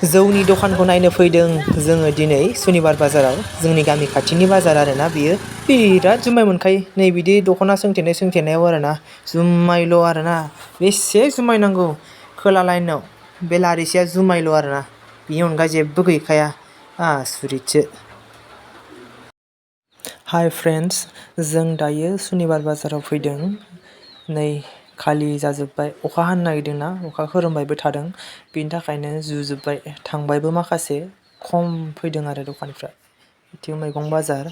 जौनि दखानखौ नायनो फैदों जोङो दिनै सुनिबार बाजाराव जोंनि गामि खाथिनि बाजार आरोना बियो बिराद जुमाय मोनखायो नै बिदि दख'ना सोंथेनायाव आरोना जुमायल' आरोना बेसे जुमाय नांगौ खोला लाइनाव बे लारिसेया जुमायल' आरोना बिनि अनगा जेबो गैखाया आसुरितसो। हाय फ्रेन्ड्स, जों दायो सुनिबार बाजाराव फैदों। नै खालि जाजोब्बाय, अखा हानो नागिरदोंना, अखा खोरोमबायबो थादों, बिनि थाखायनो जुजोब्बाय, थांबायबो माखासे, खम फैदों आरो दखानिफ्रा। बिथिं मैगं बाजार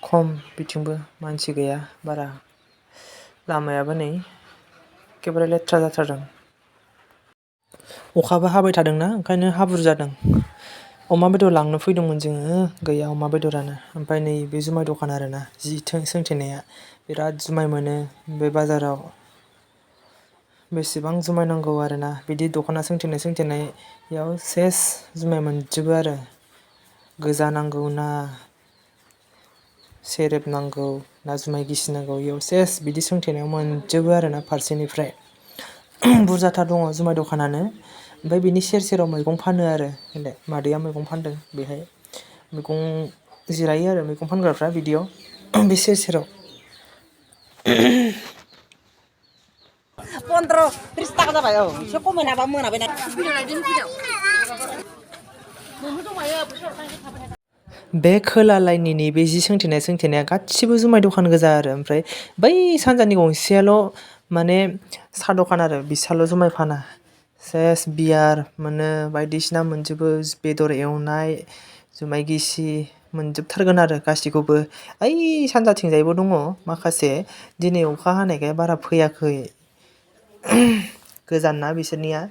खम, बिथिंबो मानसि गैया बारा, लामायाबो नै एखेबारे लेथ्रा जाथारदों। अखाबो हाबाय थादोंना ओंखायनो हाब्रु जादों। अमा बेदर लांनो फैदोंमोन जोङो, गैया अमा बेदरानो। ओमफ्राय नै बे जुमाय दखान आरोना जि सोंथेनाया, बिराद जुमाय मोनो बे बाजाराव। बेसेबां जुमाय नांगौ आरोना बिदि दख'ना सोंथेनायाव सेस जुमाय मोनजोबो आरो। गोजा नांगौ ना सेरेब नांगौ ना जुमाय गिसि नांगौ इयाव सेस बिदि सोंथेनायाव मोनजोबो आरोना फारसेनिफ्राय। बुरजाथार दङ जुमाय दखानानो। ओमफ्राय बिनि सेर सेराव मैगं फानो आरो मादैया मैगं फानदों बेहाय। मैगं जिरायो आरो मैगं फानग्राफ्रा बिदियाव बे सेर सेराव। 15-30 थाखा जाबाय औ एसे खमायनाबा मोनाबाय ना। बे खोला लाइननि बे जि सोंथेनाया गासिबो जुमाय दखान गोजा आरो। ओमफ्राय बै सानजानि गंसेयाल' माने साहा दखान आरो, बिसाल' जुमाय फाना। सेस बियार मोनो, बायदिसिना मोनजोबो, बेदर एवनाय, जुमाय गिसि मोनजोबथारगोन आरो गासिखौबो। ओइ सानजाथिंजायबो दङ माखासे, दिनै अखा हानायखाय बारा फैयाखै। गोजान ना बिसोरनिया,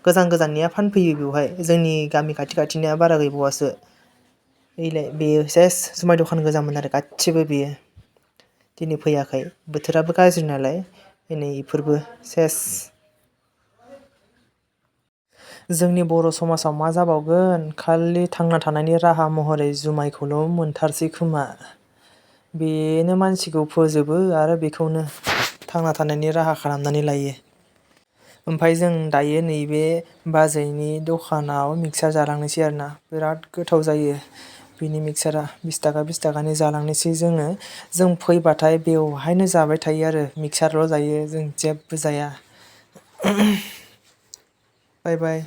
गोजाननिया फानफैयो बेवहाय, जोंनि गामि खाथिनिया बारा गैबावासो। बेयो सेस जुमाय दखान गोजामोन आरो गासिबो बेयो, दिनै फैयाखै। बोथोराबो गाज्रि नालाय दिनै इफोरबो सेस। जोंनि बर' समाजाव मा जाबावगोन, खालि थांना थानायनि राहा महरै जुमायखौल' मोनथारसै खोमा। बेनो मानसिखौ फोजोबो आरो बेखौनो थांना थानायनि राहा खालामनानै लायो। ओमफ्राय जों दायो नैबे बाजैनि दखानाव मिक्सार जालांनोसै आरोना, बिराद गोथाव जायो बिनि मिक्सारा। 20 थाखानि जालांनोसै जोङो। जों फैबाथाय बेवहायनो जाबाय थायो आरो, मिक्सारल' जायो, जों जेबो जाया। बाय बाय।